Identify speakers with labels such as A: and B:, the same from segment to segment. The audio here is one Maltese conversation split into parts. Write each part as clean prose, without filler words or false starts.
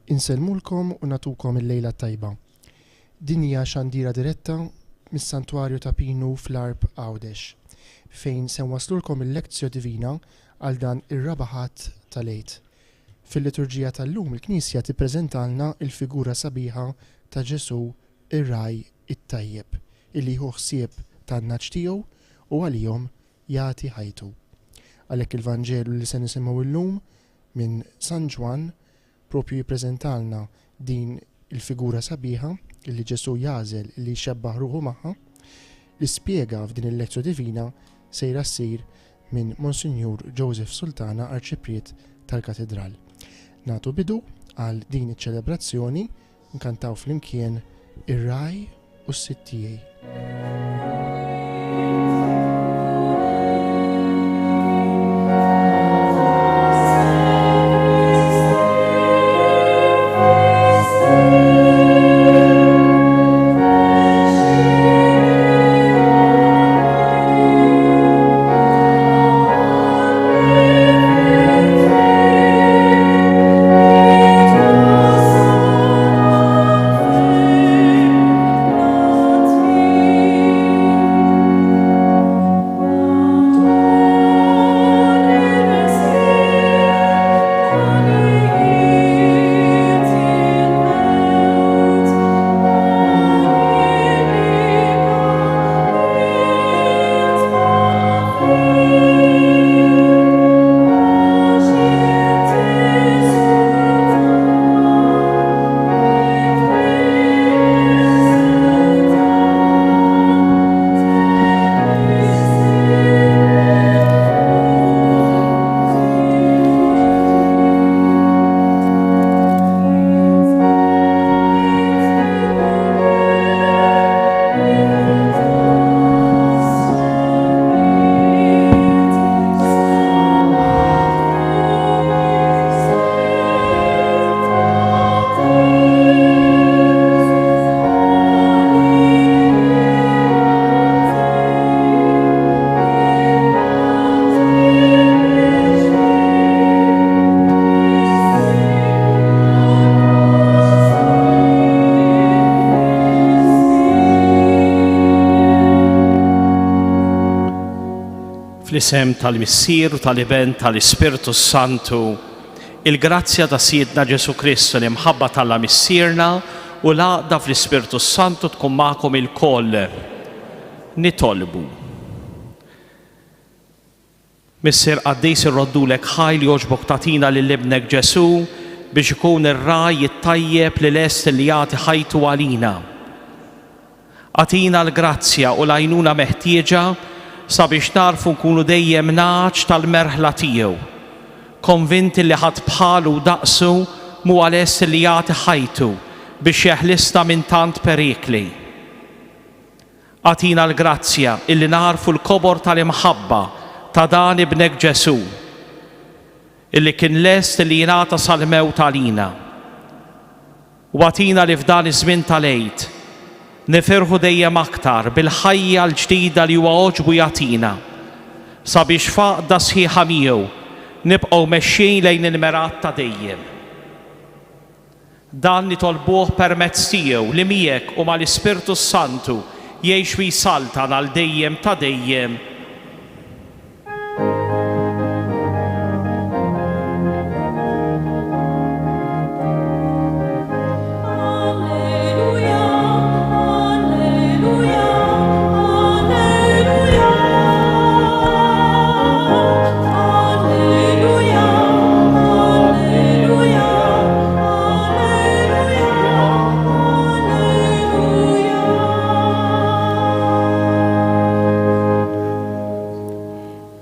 A: Inselmulkom u natukom il-lejla tajba. Din hija xandira diretta mis-Santwarju ta' Pinu fl-Arb Għawdex, fejn se nwaslulkom il-lezzjo divina għal dan ir-rabaħat tal-għid. Fil-liturġija tal-lum il-Knisja tippreżentalna il-figura sabiħa ta' Ġesu ir-Raj it-Tajjeb, illi hu ħsieb tan-naġġ tiegħu u għalihom jagħti ħajtu. Għalhekk il-Vanġelu li se nisimgħu llum minn San Ġwan propju jippreżentalna din il-figura sabiħa illi Ġesu jażel illi jxebbaħ ruħu magħha, li spjega f'din il-lezzju divina sejra ssir minn Monsignur Joseph Sultana, Arċipriet tal-Katedral. Nagħtu bidu għal din iċ-ċelebrazzjoni nkantaw flimkien ir-Raj u s-Sitt tiegħi.
B: Fl-isem tal-Missier u tal-Iben tal-Ispirtu Santu, il-grazzja ta' Siedna Ġesu Kristu li mħabba tal-la missierna u l-għaqda fl-Ispirtu Santu tkun magħkom il-koll. Nitolbu. Missier Qaddejs irroddulek ħaj li jogħġbok tagħtina lil-ibnek Ġesu biex ikun ir-Raj it-Tajjeb li lest li jagħti ħajtu għalina. Għatina l-grazzja u l-għajnuna meħtieġa sabiex narfu nkunu dejjem naċ tal-merħla tiegħu, konvinti li ħadd bħalu daqsu mu għaless li jagħti ħajtu biex jeħlisna minn tant perikli. Għatina l-grazzja illi narfu l-kobor tal-imħabba ta' dan ibnek Ġesu, illi kien lest li jingħata sal-mewt għalina. U għatina li f'dan iż-żmien tal-għid nifirħu dejjem aktar bil-ħajja l-ġdida li huwa oġbu jagħtina sabiex faqda sħiħa miegħu nibqgħu mexxin lejn il-merat ta' dejjem. Dan nitolbuh permezz tiegħu li miegħek u mal-Ispirtu Santu jgħix u jsaltan għal dejjem ta' dejjem.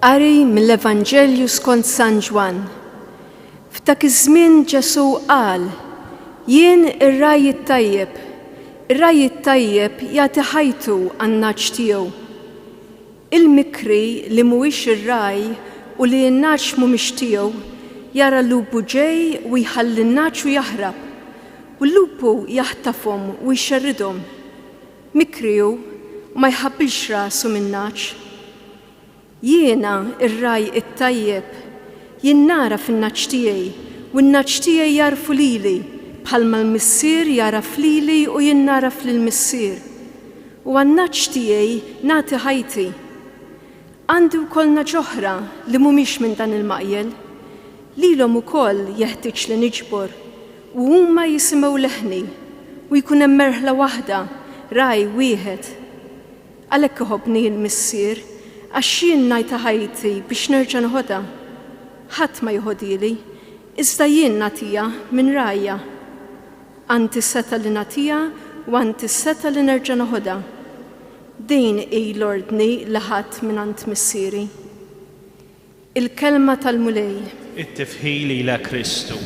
C: Qari mill-Evanġelju skont San Ġwan. F'dak iż-żmien Ġesu qal: Jien ir-Raj it-Tajjeb, ir-Raj it-Tajjeb jagħti ħajtu għan-naġġ tiegħu. Il-mikri li mhuwiex ir-Raj u li n-naġġ mhumiex tiegħu jara l-lupu ġej u jħalli n-naġġ u jaħrab, u l-lupu jaħtafhom u jxerridhom. Mikriju u ma jħabbilx rasu min-naġġ. Jiena ir-Raj it-Tajjeb, jien nara fin-naġġ tiegħi u n-naġġ tiegħi jarfu lili bħalma l-missier jaraf lili u jien naraf lill-missier. U għan-naċ tiegħi nagħti ħajti. Għandi wkoll naġ oħra li mhumiex minn dan il-maqjel, lilhom ukoll jeħtieġ li niġbor u huma jisimgħu leħni u jkun hemm merħla waħda, raj wieħed. Għalhekk iħobbni l-missier għax jien ngħidha ħajti biex nerġa' nħodha. Ħadd ma jħodili, iżda jien nagħtiha minn rajja. Għandi s-seta li nagħtiha u għandi s-seta li nerġa' noħodha. Din hi l-ordni li ħadd mingħand missieri. Il-kelma tal-mulej.
B: It-tifħili ila Kristu.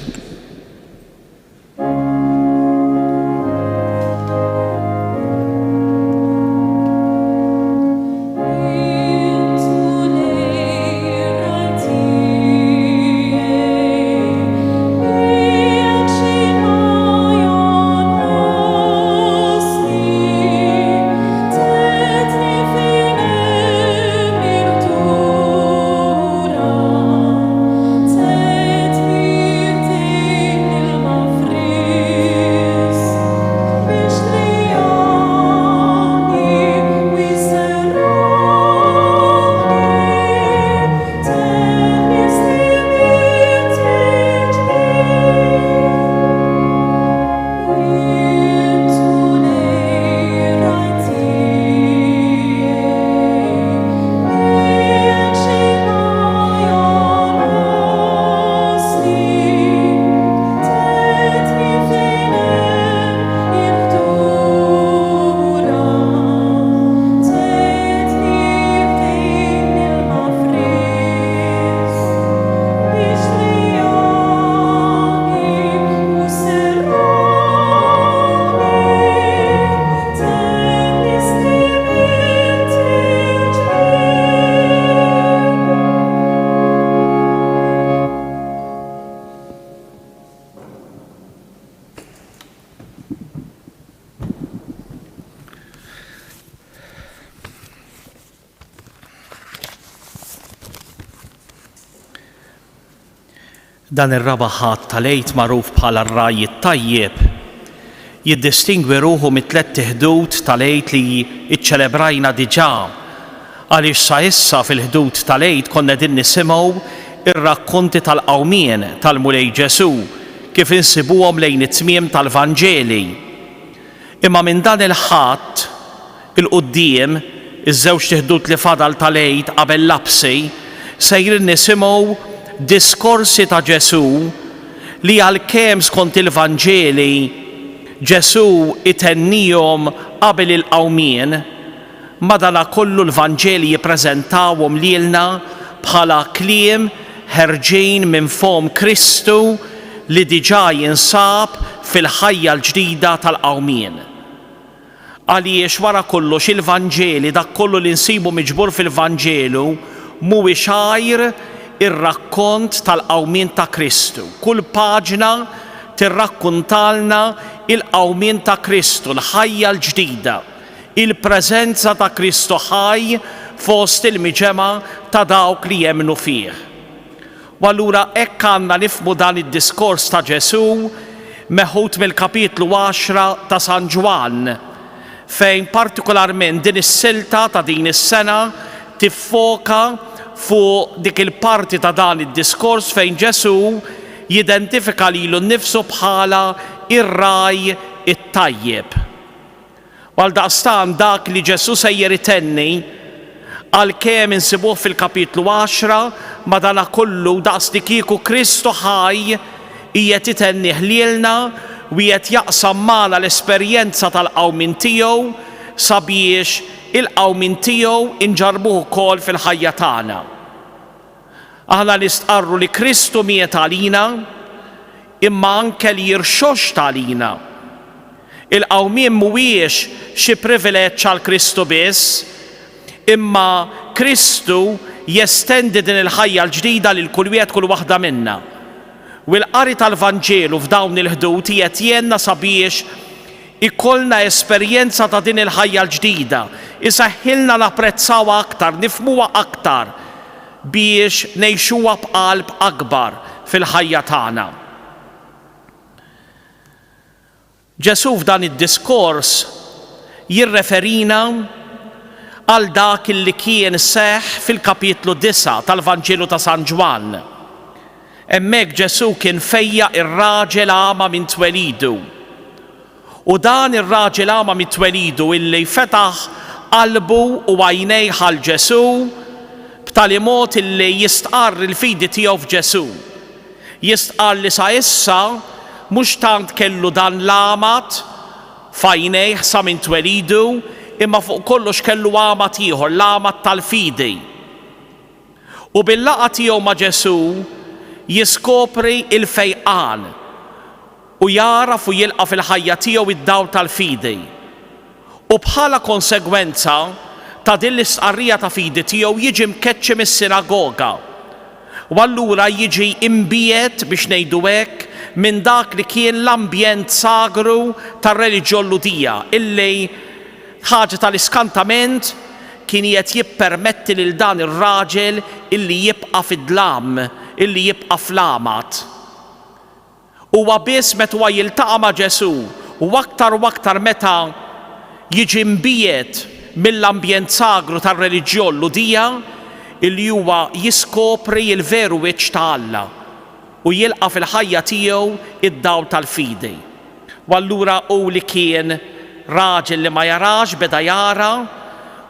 B: Dan ir-raba' ħadd tal-għid magħruf bħala r-raj it-tajjeb jiddistingwi ruħu mit-tliet tiħdud tal-għid li iċċelebrajna diġà għaliex sa issa fil-ħdud tal-għid konna din nisimgħu ir-rakkonti tal-qawmien tal-Mulej Ġesù kif insibuhom lejn it-tmiem tal-Vanġeli. Imma minn dan il-ħadd il-quddiem iż-żewġ tiħdud li fadal tal-għid qabel l-absi sejrin nisimgħu diskorsi ta' Ġesù li għalkemm skont il-Vanġeli Ġesù itennihom qabel il-qawmien, madankollu l-Vanġeli jippreżentawhom lilna bħala kliem ħerġin minn fom Kristu li diġà jinsab fil-ħajja l-ġdida tal-qawmien. Għaliex wara kollox il-Vanġeli dak kollu li nsibu miġbur fil-Vanġelu mhuwiex għajr ir-rakkont tal-qawmien ta' Kristu. Kull paġna tirrakkuntalna il-qawmien ta' Kristu, l-ħajja l-ġdida, il-preżenza ta' Kristu ħaj fost il-miġema ta' dawk li jemmnu fih. U allura hekk għandna nifhmu dan id-diskors ta' Ġesù meħud mill-kapitlu 10 ta' San Ġwan, fejn partikolarment din is-silta ta' din is-sena tiffoka fuq dik il-parti ta' dan id-diskors fejn Ġesù jidentifika lilu nnifsu bħala ir-raj it-tajjeb. Għaldaqstant dak li Ġesù sejjer itenni għalkemm insibuh fil-kapitlu 10 madankollu daqs li kieku Kristu ħaj qiegħed itennih lilna u qiegħed jaqsam magħna l-esperjenza tal-qawmien tiegħu sabiex il-qawmien tiegħu inġarbuh ukoll fil-ħajja tagħna. Aħna nistqarru li Kristu miet għalina imma anke li jirxox għalina. Il-qawmien mhuwiex xi privileġġ għal Kristu biss, imma Kristu jestendi din il-ħajja l-ġdida lil kull wieħed kull waħda minnha. U l-qari tal-Vanġelu f'dawn il-ħdud qiegħed jgħinna sabiex ikollna esperjenza ta' din il-ħajja l-ġdida, isaħħilna napprezzawha aktar, nifhmuha aktar biex ngħixuha b'qalb akbar fil-ħajja tagħna. Ġesu f'dan id-diskors jirreferina għal dak li kien seħ fil-kapitlu 9 tal-Vanġelu ta' San Ġwan. Hemmhekk Ġesu kien fejja ir-raġel għama minn twelidu. U dan ir-raġel għama minn twelidu illi fetaħ qalbu u għajnejh għal Ġesu b'tali mod illi jistqarr il-fidi tiegħu f'Ġesu. Jistqarr li sa issa mhux tant kellu dan l-għamat f'għajnejh sa minn twelidu, imma fuq kollox kellu għamat ieħor, l-għamat tal-fidi. U bil-laqgħa tiegħu ma' Ġesu jiskopri il-fejqan u jaraf u jilqa fil-ħajja tiegħu id-dawl tal-fidi. U bħala konsegwenza ta' din l-istqarrija ta' fidi tiegħu jiġi mkeċċi mis-sinagoga. U allura jiġi imbiet biex ngħidu hekk minn dak li kien l-ambjent sagru tar-reliġjon ludija illi ħaġa tal-iskantament kien qed jippermetti lil dan ir-raġel illi jibqa' fid-dlam, illi jibqa' fl-għamat. Huwa biss meta jiltaqa' ma' Ġesu u aktar meta jiġi mbiet mill-ambjent sagru tar-reliġjon ludija illi huwa jiskopri l-veru wiċċ ta' Alla u jilqa' fil-ħajja tiegħu id-dawl tal-fidi. U allura hu li kien raġel li ma jarax beda jara,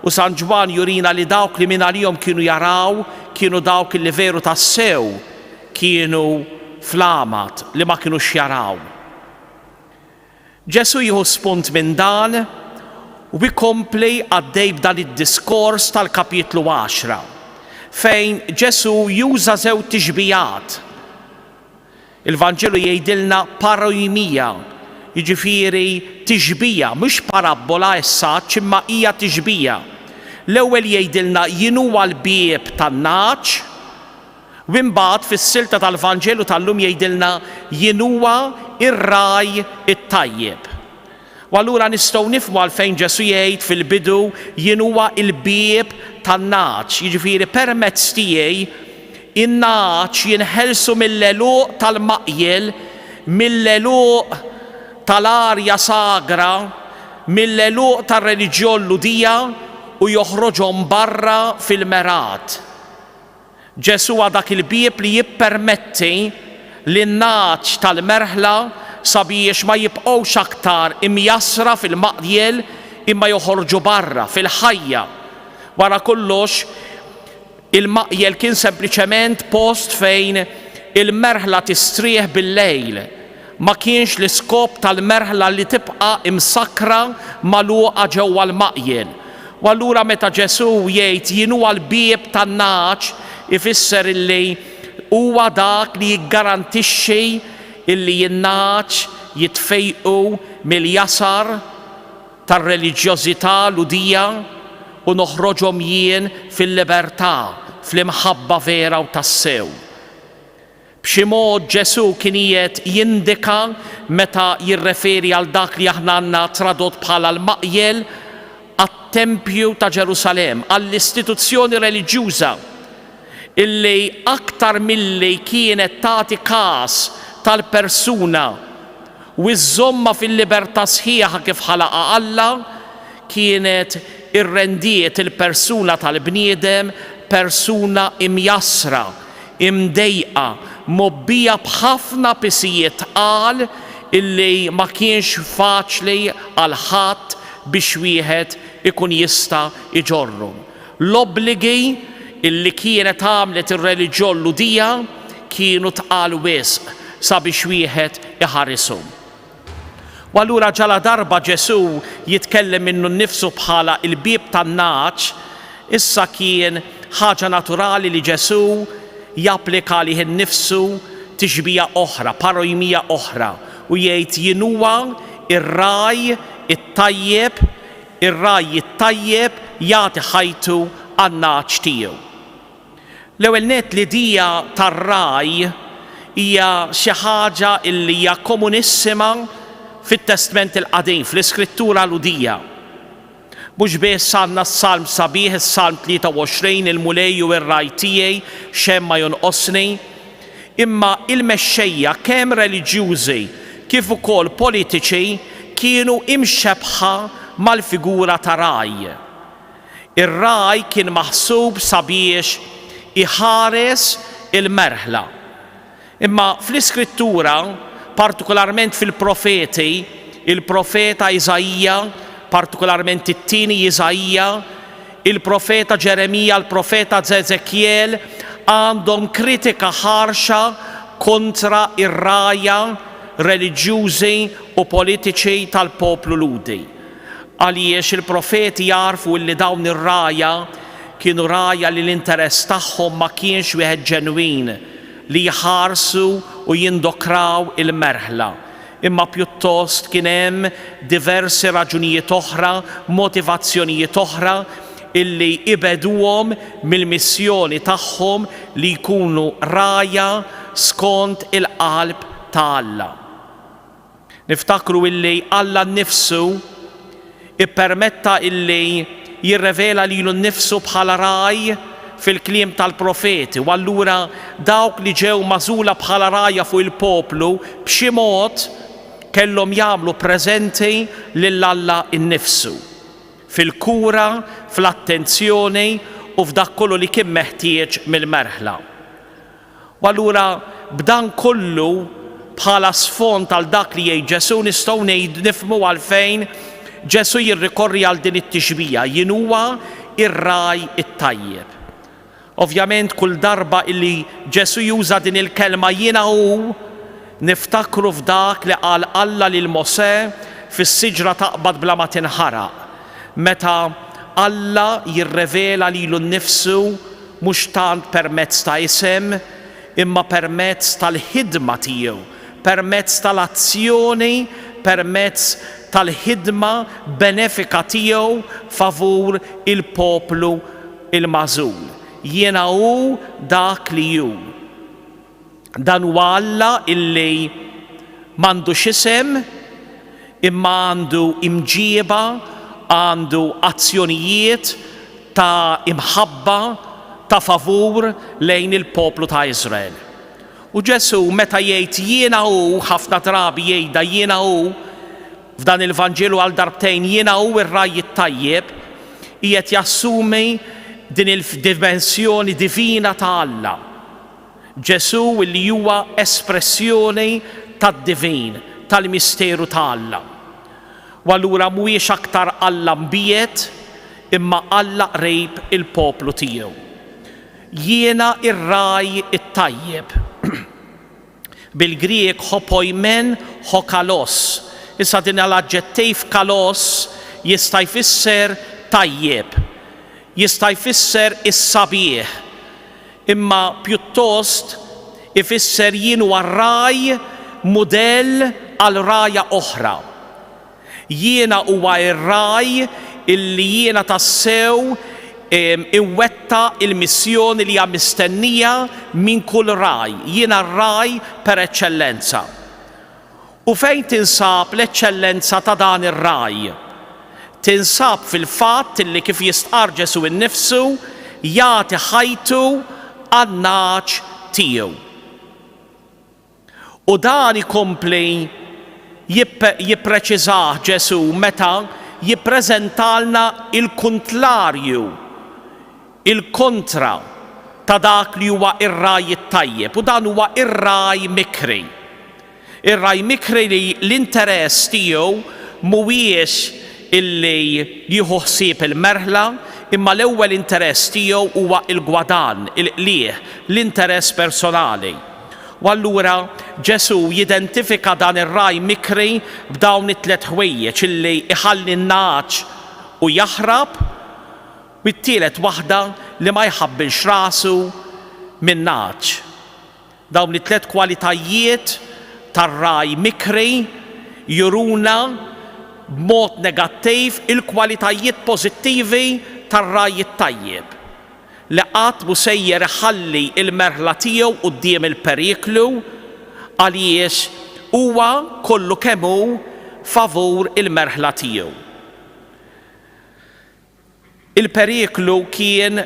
B: u San Ġwan jurina li dawk li minn għalihom kienu jaraw kienu dawk li veru tassew kienu fl-għamat li ma kienux jaraw. Ġesu jieħu spunt minn dan u ikompli għaddej b'dan id-diskors tal-kapitlu 10 fejn Ġesu juża żewġ tixbijat. Il-Vanġelu jgħidilna paroimija, jiġifieri tixbija, mhux parabola essaċ imma hija tixbija. L-ewwel jgħidilna jien huwa l-bieb tan-naċ, u imbagħad fis-silta tal-Vanġelu tal-lum jgħidilna jien huwa ir-raj it-tajjeb. U allura nistgħu nifhmu għalfejn Ġesu jgħid fil-bidu jien huwa l-bieb tan-naċ, jiġifieri permezz tiegħi in-naċ jinħelsu mill-għeluq tal-maqjel, mill-għeluq tal-arja sagra, mill-għeluq tar-reliġjon ludija u joħroġhom barra fil-merat. Ġesu dak il-bieb li jippermetti lin-naċ tal-merħla sabiex ma jibqgħux aktar imjasra fil-maqjel imma joħorġu barra fil-ħajja. Wara kollox il-maqjel kien sempliċement post fejn il-merħla tistrieħ bil-lejl. Ma kienx l-iskop tal-merħla li tibqa' imsakra magħluqa ġewwa l-maqjel. U allura meta Ġesu jgħid jien huwa l-bieb tan-naċ ifisser illi huwa dak li jiggarantixxi illi in-naċ jitfejqu mill-jasar tar-reliġjożità ludija u noħroġhom jien fil-libertà, fl-imħabba vera u tassew. B'xi mod Ġesu kien qiegħed jindika meta jirreferi għal dak li aħna għandna tradott bħala l-maqjel għat-Tempju ta' Ġerusalemm, għall-istituzzjoni reliġjuża illi aktar milli kienet tagħti każ tal-persuna u iżomma fil-libertà sħiħa kif ħalaqa Alla, kienet irrendiet il-persuna tal-bniedem persuna imjasra, imdejqa, mobbija b'ħafna pisijiet tqal illi ma kienx faċli għal ħadd biex wieħed ikun jista' iġorru. L-obbligi illi kienet għamlet ir-reliġjon ludija kienu tqal wisq sabiex wieħed iħarrishom. U allura ġala darba Ġesu jitkellem minnu nnifsu bħala il-bieb tan-naċ, issa kien ħaġa naturali li Ġesu japplika lih innifsu tixbija oħra, paroimija oħra u jgħid jien huwa ir-raj it-tajjeb, ir-raj it-tajjeb jagħti ħajtu għan-naċ tiegħu. L-ewwel nett l-idea tar-raj hija xi ħaġa li hija komunissima fit-Testament il-Qadim, fl-Iskrittura ludija. Mhux biss għandna s-Salm sabiħ, is-Salm 23, il-mulej u r-raj tiegħi xemm ma jonqosni, imma il-mexxejja kemm reliġjużi kif ukoll politiċi kienu imxebħa mal-figura ta' raj. Ir-raj kien maħsub sabiex iħares il-merħla. Imma fl-iskrittura, partikolarment fil-profeti, il-profeta Iżajja, partikolarment it-tieni Iżajja, il-profeta Ġeremija, il-profeta Eżekjel, għandhom kritika ħarxa kontra ir-raja reliġjużi u politiċi tal-poplu Ludi. Għaliex il-profeti jarfu li dawn ir-raja kienu raja li l-interess tagħhom ma kienx wieħed ġenwin li jħarsu u jindokraw il-merħla. Imma pjuttost kien hemm diversi raġunijiet oħra, motivazzjonijiet oħra illi ibeduhom mill-missjoni tagħhom li jkunu raja skont il-qalb ta' Alla. Niftakru illi Alla nnifsu ippermetta illi jirrevela lilu nnifsu bħala raj fil-kliem tal-profeti, u allura dawk li ġew magħżula bħala raja fuq il-poplu b'xi mod kellhom jagħmlu preżenti lil Alla innifsu fil-kura, fl-attenzjoni u f'dak kollu li kien meħtieġ mill-merħla. U allura b'dan kollu bħala sfond għal dak li jgħid Ġesu nistgħu nifhmu għalfejn Ġesu jirrikorri għal din it-tixbija, jien huwa ir-raj it-tajjeb. Ovvjament kull darba illi Ġesu juża din il-kelma jiena hu, niftakru f'dak li qal Alla lil Mosè fis-siġra taqbad bla ma tinħaraq, meta Alla jirrevela lilu nnifsu mhux tant permezz ta' isem, imma permezz tal-ħidma tiegħu, permezz tal-azzjoni, permezz tal-ħidma benefika tiegħu favur il-poplu il-magħżul. Jiena hu dak li hu. Dan huwa Alla illi m'għandux isem, imma għandu imġieba, għandu azzjonijiet ta' imħabba, ta' favur lejn il-poplu ta' Iżrael. U Ġesu meta jgħid jiena hu, ħafna drabi jgħidha jiena hu, f'dan il-Vanġelu għal darbtejn jiena hu ir-raj it-tajjeb, qiegħed jassumi din il-dimensjoni divina ta' Alla. Ġesu li huwa espressjoni tad-divin, tal-misteru ta' Alla. U allura mhuwiex aktar Alla mbiet, imma Alla qrib il-poplu tiegħu. Jiena ir-raj it-tajjeb. Bil-Grieg hopoimen hokalos. Issa din l-aġġettiv kalos jista' jfisser tajjeb, jista' jfisser is-sabiħ, imma pjuttost ifisser jien huwa raj mudell għal raja oħra. Jiena huwa r-raj illi jiena tassew iwetta il-missjoni li hija mistennija minn kull raj. Jiena r-raj per eċċellenza. U fejn tinsab l-eċċellenza ta' dan ir-raj? Tinsab fil-fatt li kif jistqar Ġesu innifsu jagħti ħajtu għan-naċ tiegħu. U dan ikompli jippreċiżah Ġesu meta jippreżentalna il-kuntlarju, il-kontra ta' dak li huwa ir-raj it-tajjeb, u dan huwa ir-raj mikri. Ir-raj mikri li l-interess tiegħu mhuwiex illi jieħu ħsieb il-merħla, imma l-ewwel interess tiegħu huwa il-gwadan, il-qlieħ, l-interess personali. U allura Ġesu jidentifika dan ir-raj mikri b'dawn it-tliet ħwejjeġ illi iħalli n-naċ u jaħrab, u t-tielet waħda li ma jħabbilx rasu min-naċ. Dawn it-tliet kwalitajiet tar-raj mikri juruna b'mod negattiv il-kwalitajiet pożittivi tar-raj it-tajjeb li qatt mhu sejjer iħalli il-merħla tiegħu quddiem il-periklu għaliex huwa kollu kemm hu favur il-merħla tiegħu. Il-periklu kien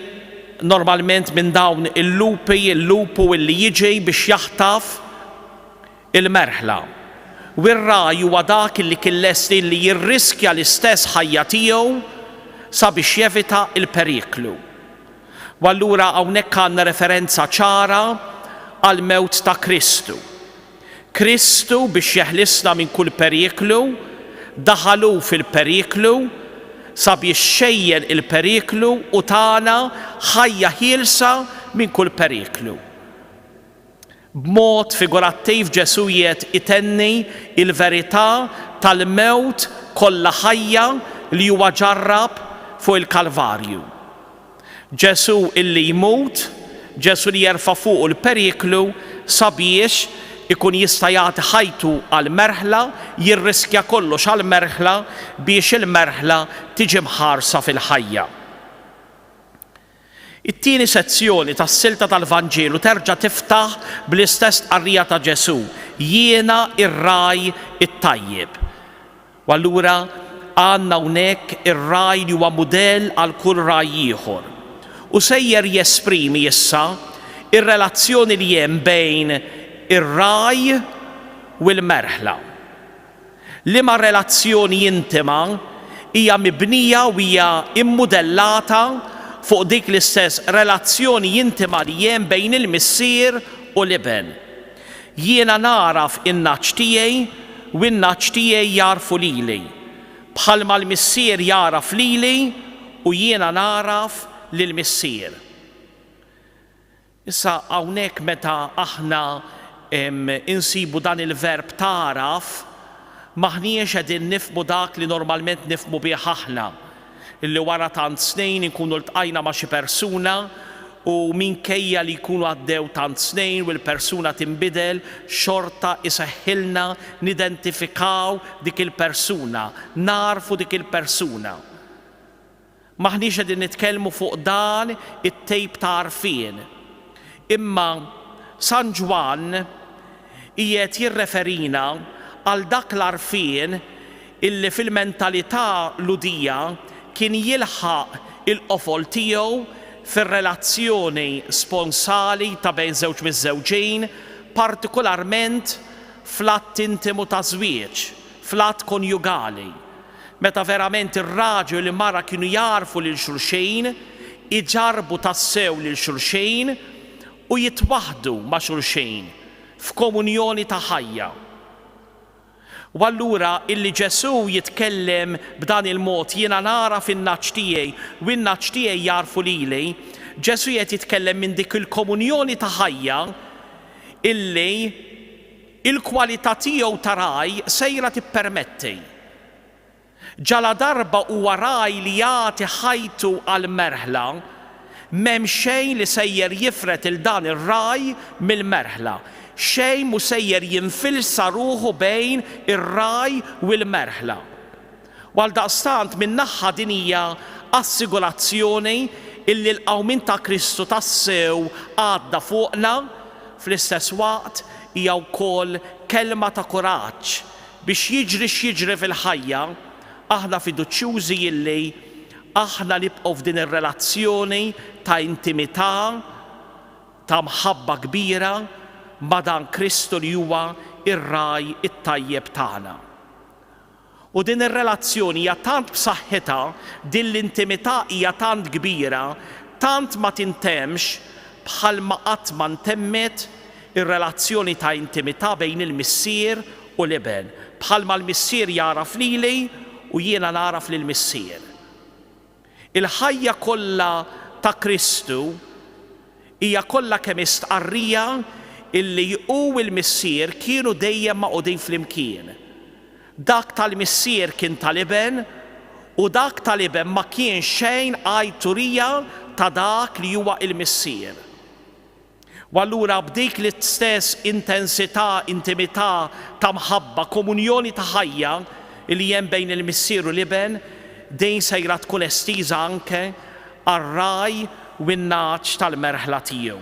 B: normalment minn dawn il-lupu illi jiġi biex jaħtaf il-merħla. u r-raj huwa dak li kien lest li jirriskja l-istess ħajja tiegħu sabiex jevita il-periklu. U allura hawnhekk għandna referenza ċara għal mewt ta' Kristu. Kristu biex jeħlisna minn kull periklu, daħalu fil-periklu sabiex xejjen il-periklu u tagħna ħajja ħielsa minn kull periklu. B'mod figurattiv Ġesu jiet itenni il-verità tal-mewt kollha ħajja li huwa ġarrab fuq il-Kalvarju. Ġesu illi jmut, Ġesu li jerfa' fuq il-periklu sabiex ikun jista' jagħti ħajtu għall-merħla, jirriskja kollox għall-merħla biex il-merħla tiġi mħarsa fil-ħajja. It-tieni sezzjoni tas-silta tal-Vanġelu terġa' tiftaħ bl-istess qarrija ta' Ġesu, jiena ir-raj it-tajjeb. U allura għandna hawnhekk ir-raj li huwa mudell għal kull raj ieħor. U sejjer jesprimi issa ir-relazzjoni li hemm bejn ir-raj u l-merħla. Liema relazzjoni intima hija mibnija u hija immudellata fuq dik l-istess relazzjoni intima li hemm bejn il-missier u l-iben. Jiena naraf in-naċ tiegħi u n-naċ tiegħi jarfu lili. Bħalma l-missier jaraf lili u jiena naraf lill-missier. Issa hawnhekk meta aħna insibu dan il-verb taraf, maħniex qegħdin nifhmu dak li normalment nifhmu bih aħna. Illi wara tant snejn inkunu ltqajna ma' xi persuna u minkejja li jkunu għaddew tant snejn u l-persuna tinbidel, xorta iseħħilna nidentifikaw dik il-persuna, narfu dik il-persuna. Maħniex qegħdin nitkellmu fuq dan it-tejp ta' għarfien. Imma San Ġwan qiegħed jirreferina għal dak l-għarfien illi fil-mentalità ludija kien jilħaq il-qofol tiegħu fir-relazzjoni sponsali ta' bejn żewġ miż-żewġin, partikolarment fl-att intimu ta' żwieġ, fl-att konjugali. Meta verament ir-raġel u l-mara kienu jarfu lil xulxejn, iġarbu tassew lil xulxejn u jitwaħdu ma' xulxejn f'komunjoni ta' ħajja. U allura illi Ġesu jitkellem b'dan il-mod, jiena naraf in-naċ tiegħi u n-naċ tiegħi jarfu lili, Ġesu qed jitkellem minn dik il-komunjoni ta' ħajja illi il-kwalità tiegħu ta' raj sejra tippermetti. Ġala darba huwa raj li jagħti ħajtu għall-merħla, m'hemm xejn li sejjer jifret il dan ir-raj mill-merħla. Xejn mu sejjer jinfilsa ruħu bejn ir-raj u l-merħla. Għaldaqstant minn naħa din hija assigurazzjoni illi l-qawmin ta' Kristu tassew għadda fuqna, fl-istess waqt hija wkoll kelma ta' kuraġġ biex jiġri x'jiġri fil-ħajja, aħna fiduċjużi illi aħna nibqgħu f'din ir-relazzjoni ta' intimità, ta' mħabba kbira ma' dan Kristu li huwa ir-raj it-tajjeb tagħna. U din ir-relazzjoni hija tant b'saħħitha, din l-intimità hija tant kbira, tant ma tintemx bħalma qatt ma ntemmet ir-relazzjoni ta' intimità bejn il-missier u l-iben. Bħalma l-missier jaraf lili u jiena naraf lill-missier. Il-ħajja kollha ta' Kristu hija kollha kemm istqarrija illi u l-missier kienu dejjem maqudin flimkien. Dak tal-missier kien tal-iben u dak tal-iben ma kien xejn għajturija ta' dak li huwa il-missier. U allura b'dik l-istess intensità, intimità ta' mħabba, komunjoni ta' ħajja li hemm bejn il-missier u l-iben, dejn sejra tkun estiża anke għar-raj u n-naċ tal-merħla tiegħu.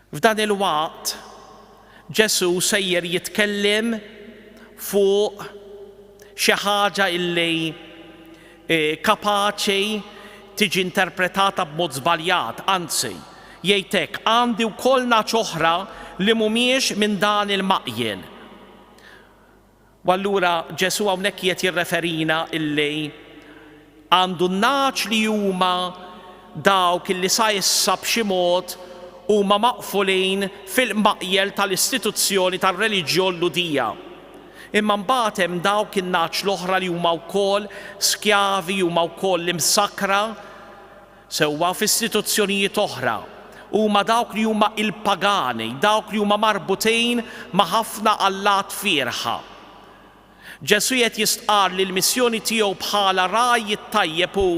B: F'dan il-waqt Ġesu sejjer jitkellem fuq xi ħaġa illi kapaċi tiġi interpretata b'mod żbaljat, anzi, jgħid hekk għandi wkoll naċ oħra li mhumiex minn dan il-maqjen U allura Ġesu hawnhekk qed jirreferina illi għandu n-naċ li huma dawk illi sa issa b'xi mod huma maqfulin fil-maqjel tal-istituzzjoni tar-reliġjon ludija. Imma mbagħad hemm dawk in-naċ l-oħra li huma wkoll skjavi, huma wkoll imsakra sewwa f'istituzzjonijiet oħra. Huma dawk li huma il-pagani, dawk li huma marbutin ma' ħafna allat fierħa. Ġesu qed jistqar li l-missjoni tiegħu bħala raj tajjeb hu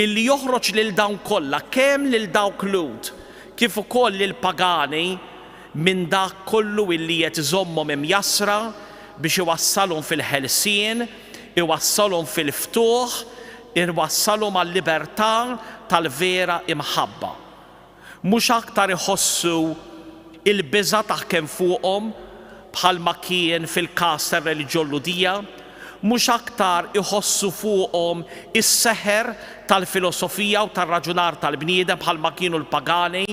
B: illi joħroġ lil dawn kollha, kemm lil dawk Lut kif ukoll lil pagani minn dak kollu illi qed iżommhom imjasra biex iwassalhom fil-ħelsien, iwassalhom fil-ftuħ, iwassalhom għal-libertà tal-vera imħabba. Mhux aktar iħossu il-biża' taħkem fuqhom bħalma kien fil-każ tar-reliġjon ludija, mhux aktar iħossu fuqhom is-seħer tal-filosofija u tar-raġunar tal-bniedem bħalma kienu l-pagani,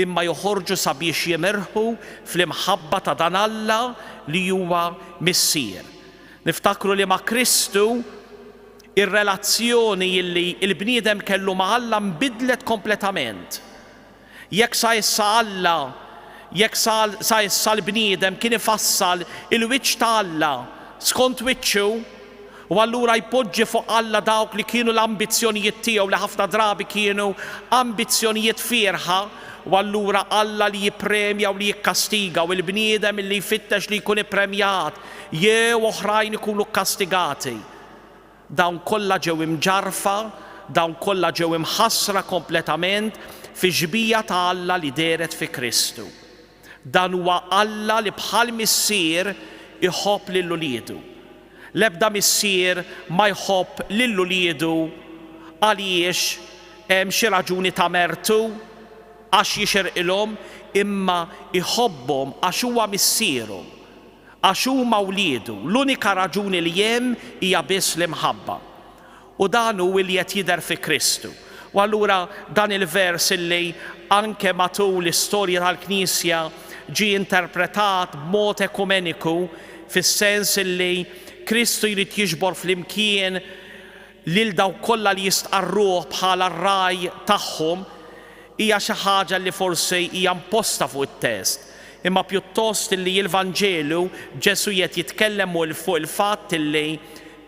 B: imma joħorġu sabiex jimirħu fl-imħabba ta' dan Alla li huwa missier. Niftakru li ma' Kristu ir-relazzjoni li l-bniedem kellu ma' Alla nbidlet kompletament. Jekk sa issa Alla, jekk sa issa l-bniedem kien ifassal il-wiċċ ta' Alla skont wiċċu, u allura jpoġġi fuq Alla dawk li kienu l-ambizzjonijiet tiegħu li ħafna drabi kienu ambizzjonijiet fierħa, u allura Alla li jippremja u li jikkastiga, u l-bniedem li jfittex li jkun ippremjat jew oħrajn ikunu kastigati. Dawn kollha ġew imġarfa, dawn kollha ġew imħassra kompletament fi ġbija ta' Alla li deret fi Kristu. Dan huwa Alla li bħal missier iħobb lil uliedu. L-ebda missier ma jħobb lil uliedu għaliex hemm xi raġuni ta' mertu għax jixerqilhom, imma iħobbhom għax huwa missierhom, għax huma uliedu. L-unika raġuni li hemm hija biss l-imħabba. U dan hu li qed jidher fi Kristu. U allura dan il-vers illi anke matul l-istorja tal-Knisja ġie interpretat b'mod ekumeniku fis-sens illi Kristu jrid jiġbor flimkien lil dawk kollha li jistqarruh bħala r-raj tagħhom, hija xi ħaġa li forsi hija imposta fuq it-test. Imma pjuttost illi l-Vanġelu Ġesu qed jitkellem fuq il-fatt illi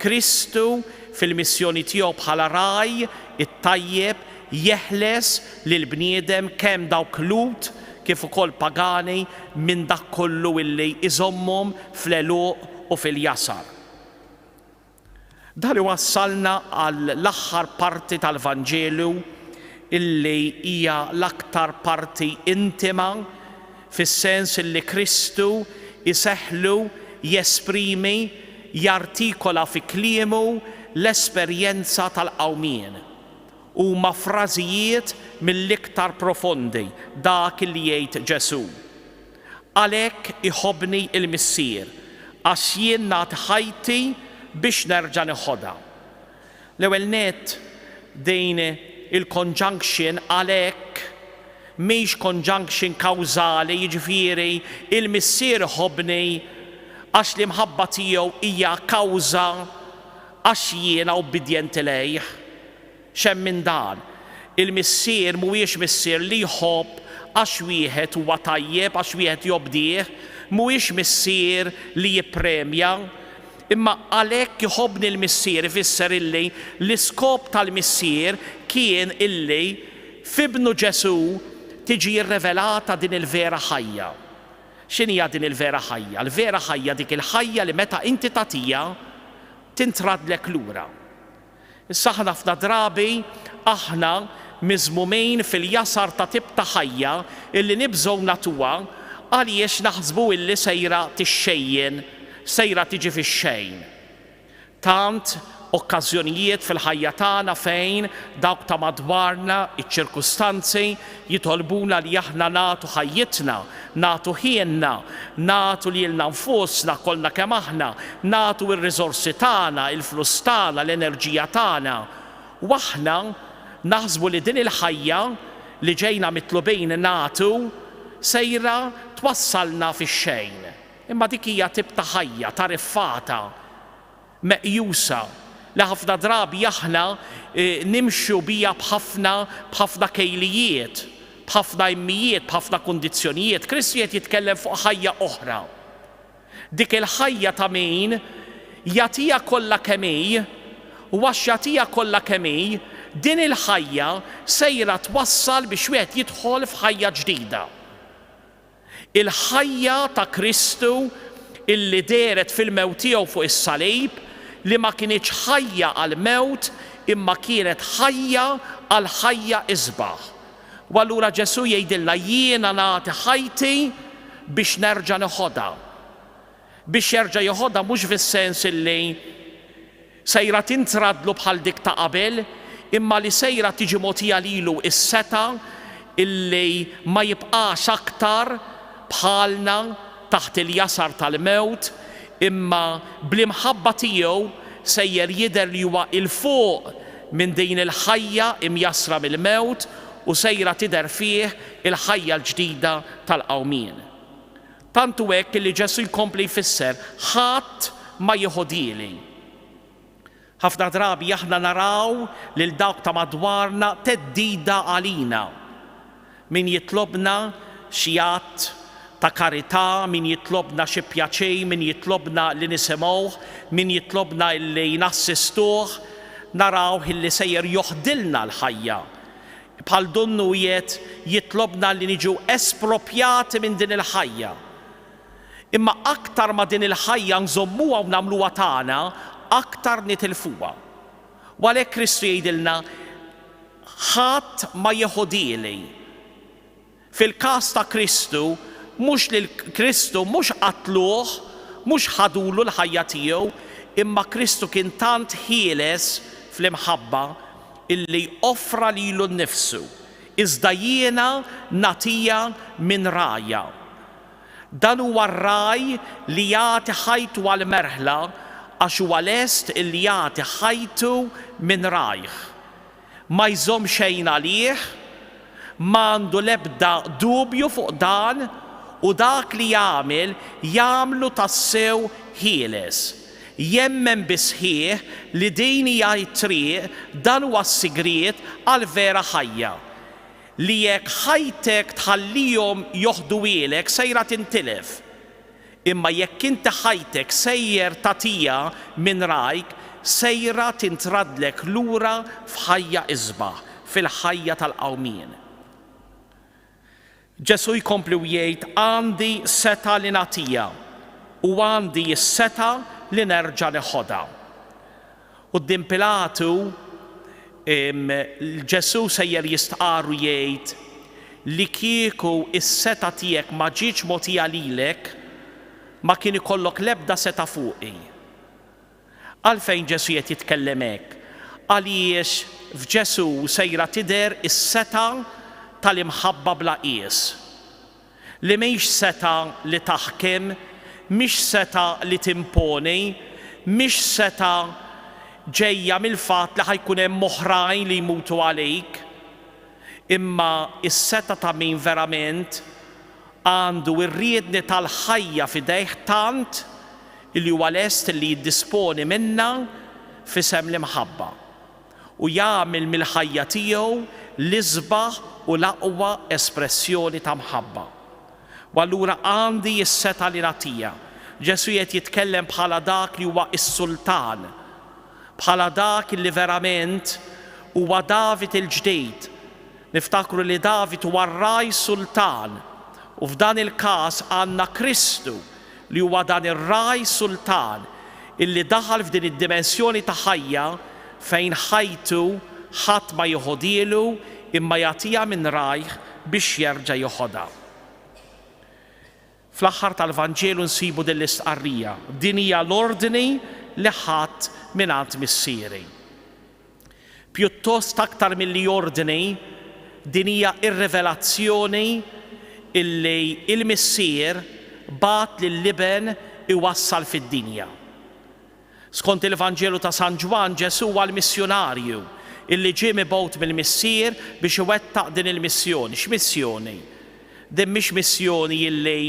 B: Kristu fil-missjoni tiegħu bħala raj it-tajjeb jeħles lil bniedem kemm dawk Lut kif ukoll pagani minn dak kollu illi iżommhom fl-għeluq u fil-jasar. Dan iwassalna għall-aħħar parti tal-Vanġelu illi hija l-aktar parti intima fis-sens illi Kristu iseħħlu jesprimi, jartikola fi kliemu l-esperjenza tal-qawmien. Huma frażijiet mill-iktar profondi dak li jgħid Ġesu. Għalhekk iħobbni il-missier għax jien nagħti ħajti biex nerġa' nieħodha. L-ewwel nett din il-conjunction għalhekk mhix conjunction kawżali, jiġifieri il-missier iħobbni għax l-imħabba tiegħu hija kawża għax jiena ubbidjenti lejh. Xemm minn dan, il-missier mhuwiex missier li jħobb għax wieħed huwa tajjeb, għax wieħed jobdih, mhuwiex missier li jippremja, imma għalhekk iħobbni l-missier ifisser illi l-iskop tal-missier kien illi f'ibnu Ġesu tiġi rrevelata din il-vera ħajja. X'inhija din il-vera ħajja? Il-vera ħajja dik il-ħajja li meta inti tagħtiha tintradlek lura. Issa ħafna drabi aħna miżmumin fil-jasar ta' tip ta' ħajja illi nibżgħu nagħtuha għaliex naħsbu illi sejra tixxejjen, sejra tiġi fix-xejn. Tant okkażjonijiet fil-ħajja tagħna fejn dawk ta' madwarna iċ-ċirkustanzi jitolbuna li aħna nagħtu ħajjitna, nagħtu ħienna, nagħtu lilna nfusna kollna kemm aħna, nagħtu r-riżorsi tagħna, il-flus tagħna, l-enerġija tagħna. U aħna naħsbu li din il-ħajja li ġejna mitlubejn nagħtu sejra twassalna fix-xejn. imma dik hija tip ta' ħajja tariffata meqjusa li ħafna drabi aħna nimxu bija b'ħafna kejlijiet, b'ħafna immijiet, b'ħafna kundizzjonijiet. Kristu qed jitkellem fuq ħajja oħra. Dik il-ħajja ta' min jagħtiha kollha kemm hi, u għax jagħtiha kollha kemm hi, din il-ħajja sejra twassal biex wieħed jidħol f'ħajja ġdida. Il-ħajja ta' Kristu illi deret fil-mewt tiegħu fuq is-salib li ma kienitx ħajja għal mewt imma kienet ħajja għal ħajja isbaħ. U allura Ġesu jgħidilna jiena nagħti ħajti biex nerġa' nieħodha. Biex jerġa' jieħodha mhux fis-sens illi sejra tintradlu bħal dik ta' qabel, imma li sejra tiġi mogħtija lilu is-seta illi ma jibqax aktar bħalna taħt il-jasar tal-mewt, imma bl-imħabba tiegħu sejjer jidher li huwa il-fuq minn din il-ħajja imjasra mill-mewt u sejra tidher fih il-ħajja l-ġdida tal-qawmien. Tantu hekk li Ġesu jkompli jfisser ħadd ma jieħodili. Ħafna drabi aħna naraw lil dawk ta' madwarna teddida għalina. Min jitlobna xi att ta' karità, min jitlobna xi pjaċej, min jitlobna li nisimgħuh, min jitlobna li nassistuh, naraw illi sejjer joħdilna l-ħajja. Bħal donnujiet jitlobna li niġu espropjati minn din il-ħajja. Imma aktar ma din il-ħajja nżommuha u nagħmluha tagħna, aktar nitilfuha. U għalhekk Kristu jgħidilna ħadd ma jieħodili. Fil-każ ta' Kristu, mhux lil Kristu mhux qatluh, mhux ħadulu l-ħajja tiegħu, imma Kristu kien tant ħieles fl-imħabba illi offra lilu nnifsu. Iżda jiena nagħtiha minn rajja. Dan huwa r-raj li jagħti ħajtu għal merħla għax huwa lest illi jagħti ħajtu minn rajh. Ma jżomm xejn għalih, m'għandu l-ebda dubju fuq dan u dak li jagħmlu tassew ħieles. Jemmen bisħieħ li din hija t-triq, dan huwa s-sigriet għal vera ħajja. Li jekk ħajtek tħallihom joħdu ilek sejra tintilef. Imma jekk inti ħajtek sejjer tagħtiha minn rajk, sejra tintradlek lura f'ħajja isbaħ, fil-ħajja tal-qawmien. Ġesu jkompli jgħid għandi seta li nagħtiha u għandi s-seta li nerġa' nieħodha. Quddiem Pilatu Ġesu sejjer jistqarru jgħid li kieku is-seta tiegħek ma ġietx mogħtija lilek ma kien ikollok l-ebda seta fuqi. Għalfejn Ġesu qed jitkellem hekk? Għaliex f'Ġesu sejra tidher is-seta tal-imħabba bla qies. Li mhix seta li taħkem, mhix seta li timponi, mhix seta ġejja mill-fatt li ħajkun hemm oħrajn li jmutu għalik, imma is-seta ta' min verament għandu r-riedni tal-ħajja f'idejh tant li huwa lest li jiddisponi minnha f'isem l-imħabba u jagħmel mill-ħajja tiegħu l-isbaħ u l-aqwa espressjoni ta' mħabba. U allura għandi s-seta li nagħtiha. Ġesu qed jitkellem bħala dak li huwa s-sultan, bħala dak li verament huwa David il-ġdid. Niftakru li David huwa r-raj sultan u f'dan il-każ għandna Kristu li huwa dan ir-raj sultan illi daħal f'din id-dimensjoni ta' ħajja fejn ħajtu ħadd ma jieħodilu imma jagħtiha minn rajh biex jerġa' jieħodha. Fl-aħħar tal-Vanġelu nsibu din l-istqarrija. Din hija l-ordni li ħadd mingħand missieri. Pjuttost aktar milli ordni, din hija ir-rivelazzjoni illi il-missier bat lill-liben iwassal fid-dinja. Skont il-Vanġelu ta' San Ġwan, Ġesu huwa l-missjonarju illi ġie mibgħut mill-missier biex iwettaq din il-missjoni. X'missjoni? Din mhix missjoni illi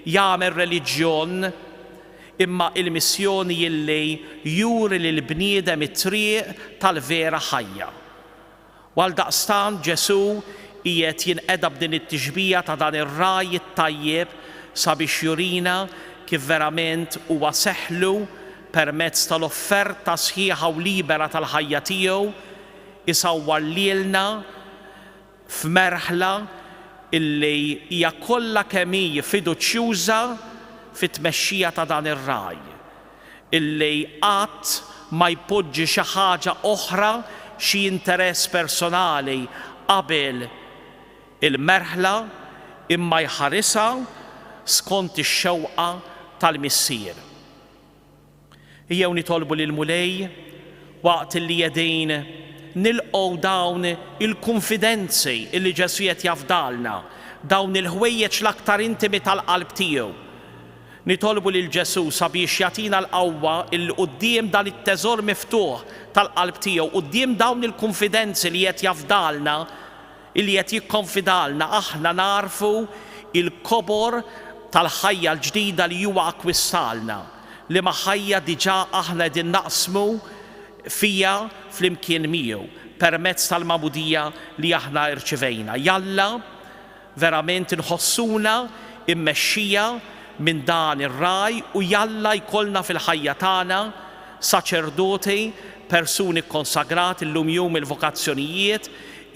B: jagħmel reliġjon, imma il-missjoni illi juri lil bniedem it-triq tal-vera ħajja. Għaldaqstant Ġesu qiegħed jinqeda b'din it-tixbija ta' dan ir-raj it-tajjeb sabiex jurina kif verament huwa seħħlu permezz tal-offerta sħiħa u libera tal-ħajja tiegħu isawwar lilna f'merħla illi hija kollha kemm hi fiduċjuża fit-tmexxija ta' dan ir-raj, illi qatt ma jpoġġi xi ħaġa oħra, xi interess personali qabel il-merħla, imma jħarisha skont ix-xewqa tal-missier. Jew nitolbu lil Mulej waqt li qegħdin nilqgħu dawn il-konfidenzi illi Ġesu qed jafdalna, dawn il-ħwejjeġ l-aktar intimi tal-qalb tiegħu. Nitolbu lil Ġesu sabiex jagħtina l-qawwa il quddiem dan it-teżor miftuħ tal-qalb tiegħu, quddiem dawn il-konfidenzi li qed jafdalna, illi qed jikkonfidalna aħna narfu il-kobor tal-ħajja l-ġdida li huwa akkwistalna, li ma' ħajja diġà aħna qegħdin naqsmu fija flimkien miegħu permezz tal-magħmudija li aħna rċivejna. Jalla verament inħossuna immexxija minn dan ir-raj u jalla jkollna fil-ħajja tagħna saċerdoti, persuni konsagrati llum jum il-vokazzjonijiet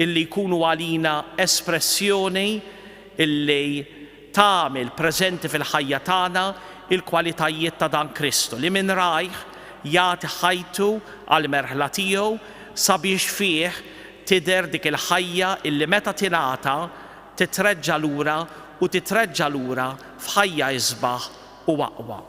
B: illi jkunu għalina espressjoni illi tagħmel preżenti fil-ħajja tagħna il-kwalitajiet ta' dan Kristu li minn rajh jagħti ħajtu għal merħla tiegħu sabiex fih tidher dik il-ħajja illi meta tingħata titreġġa' lura u titreġġa' lura f'ħajja isbaħ u aqwa.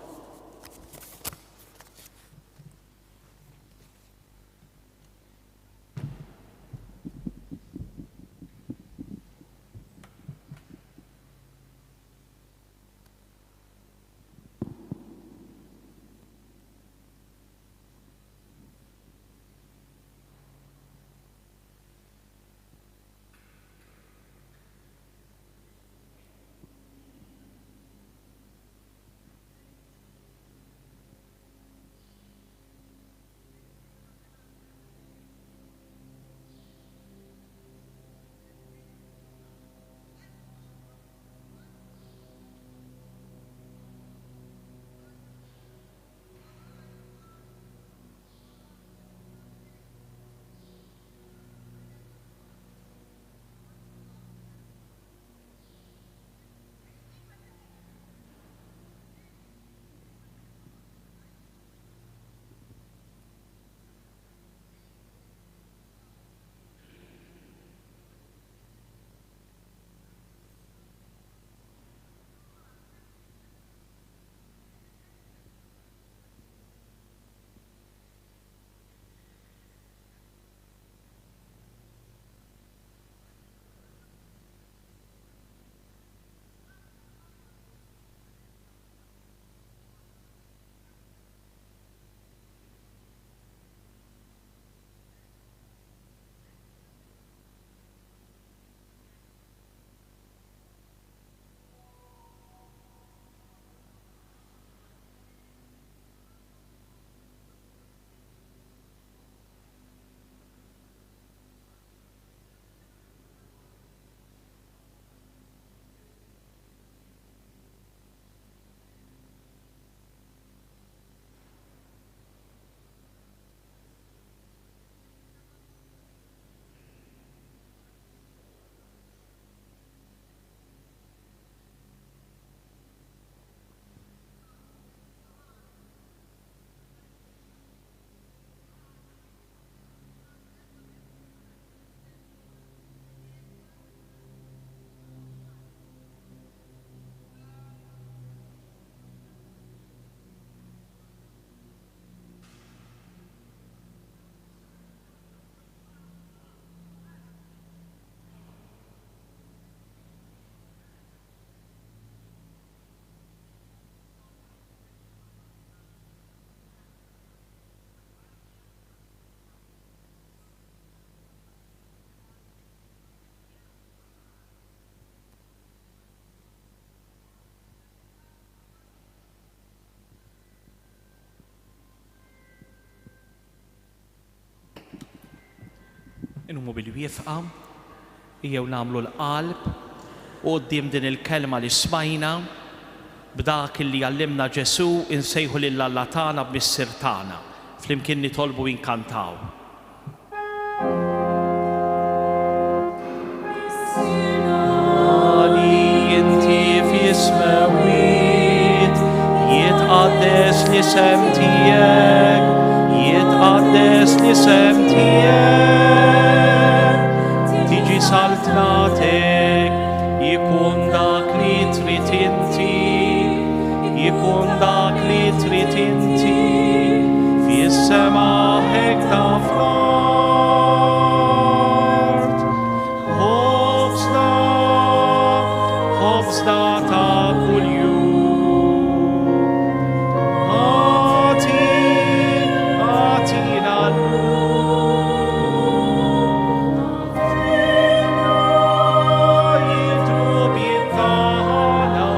B: Inhumu bil-wifqa, jew nagħmlu l-qalb u qudiem din il-kelma li smajna b'dak li għallimna Ġesu insejħu lill-Alla tagħna b'missier tagħna flimkien nitolbu inkantaw. Inti fis-smawiet jitqaddes l-isem tiegħek, jitqaddes l-isem tiegħek, tiġi saltratek, jikun dak li trid inti, jikun dak li trid inti, fis-sema hekk ta' fl-art. Ħobżna ta' kuljum. Atina l-lum. Jidru bit-tagħna.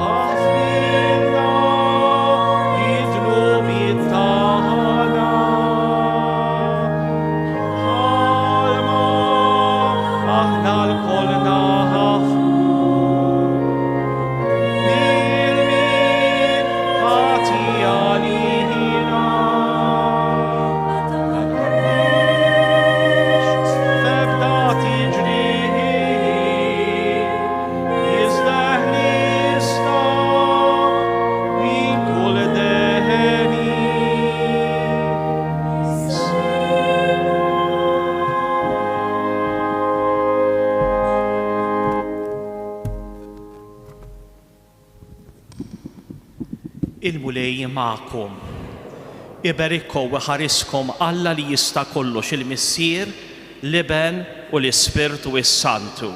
B: Ħafna jidru bit-tagħna. Ħalma aħna l-kol naħafru. Min ħati għalina. Febda tiġri jizdeħ nista min kull deħeni. Il-mulej ma'kom. Iberikkom u ħariskom Alla li jista' kollox il-Missier, l-Iben u l-Ispirtu s-Santu.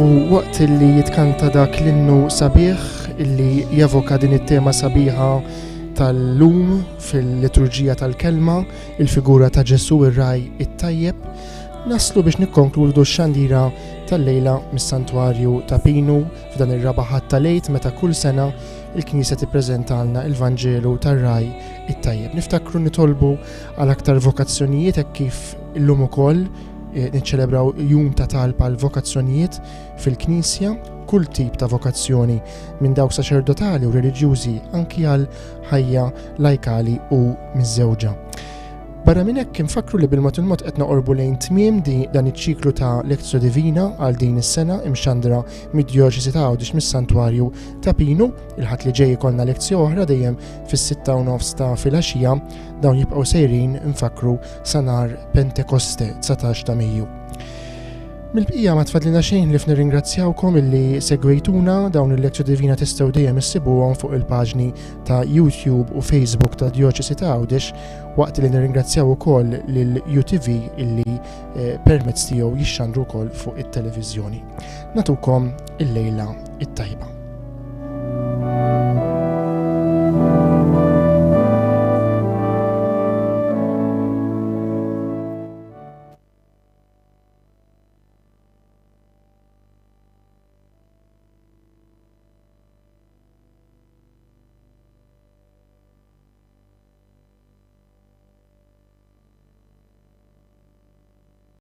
A: U waqt li jitkanta dak l-innu sabiħ illi javoka din it-tema sabiħa tal-lum fil-liturġija tal-kelma, il-figura ta' Ġesu ir-Raj it-tajjeb, naslu biex nikkonkludu x-xandira tal-lejla mis-santwarju ta' Pinu f'dan ir-rabaħat tal-lejt meta kull sena il-Knisja tippreżentalna il-Vanġelu tar-Raj it-tajjeb. Niftakru nitolbu għal aktar vokazzjonijiet hekk kif illum ukoll niċċelebraw jum ta' talba għal vokazzjonijiet fil-Knisja, kull tip ta' vokazzjoni minn dawk saċerdotali u reliġjużi anki għal ħajja lajkali u miż-żewġa. Barra minn hekk infakru li bil-mod il-mod qed noqorbu lejn tmiem dan iċ-ċiklu ta' Lectio Divina għal din is-sena imxandra mid-Djoċesi ta' Għawdex mis-Santwarju ta' Pinu. Il-ħadd li ġej ikollna lezzja oħra dejjem fis-6:30 ta' filgħaxija, dawn jibqgħu sejrin infakru sa nhar Pentekoste 19 ta' Mejju. Mill-bqija ma tfadlina xejn li f'nirringrazzjawkom illi segwejtuna. Dawn il-Lectio Divina tistgħu dejjem issibuhom fuq il-paġni ta' YouTube u Facebook ta' Djoċesi ta' Għawdex, waqt li nirringrazzjaw ukoll lil UTV illi permezz tiegħu jixxandru wkoll fuq it-televiżjoni. Natukom il-lejla it-tajba.